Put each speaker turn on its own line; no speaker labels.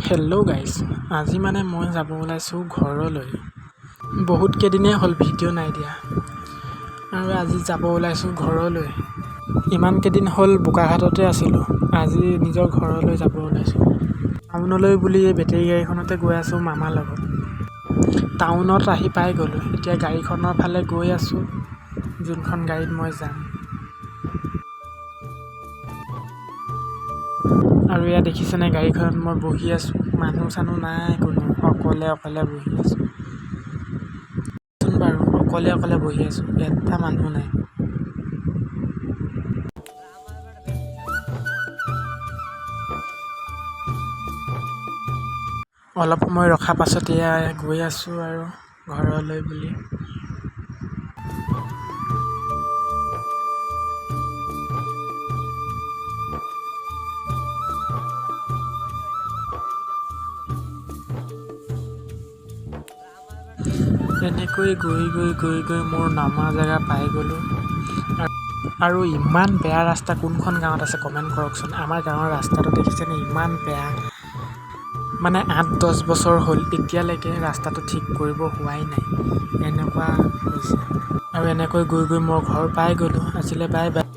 Hello' guys, আজি মই যাব ওলাইছোঁ ঘৰলৈ। বহুত কেইদিনেই হ'ল ভিডিঅ' নাই দিয়া আৰু আজি যাব ওলাইছোঁ ঘৰলৈ। ইমান কেইদিন হ'ল বোকাখাটতে আছিলোঁ, আজি নিজৰ ঘৰলৈ যাব ওলাইছোঁ। টাউনলৈ বুলি এই বেটেৰী গাড়ীখনতে গৈ আছোঁ মামাৰ লগত। টাউনত আহি পাই গ'লোঁ, এতিয়া গাড়ীখনৰ ফালে গৈ আছোঁ, যোনখন গাড়ীত মই যাম। আৰু এয়া দেখিছেনে, গাড়ীখনত মই বহি আছোঁ, মানুহ চানুহ নাই কোনো, অকলে বহি আছোঁ। বাৰু অকলে বহি আছোঁ, এটা মানুহ নাই। অলপ সময় ৰখা পাছত এয়া গৈ আছোঁ আৰু ঘৰলৈ বুলি। এনেকৈ গৈ মোৰ নামা জেগা পাই গ'লোঁ। আৰু ইমান বেয়া ৰাস্তা কোনখন গাঁৱত আছে কমেণ্ট কৰকচোন। আমাৰ গাঁৱৰ ৰাস্তাটো দেখিছেনে, ইমান বেয়া। 8-10 বছৰ হ'ল, এতিয়ালৈকে ৰাস্তাটো ঠিক কৰিব হোৱাই নাই, এনেকুৱা হৈছে। আৰু এনেকৈ গৈ মই ঘৰ পাই গ'লোঁ। আজিলৈ বাই বাই।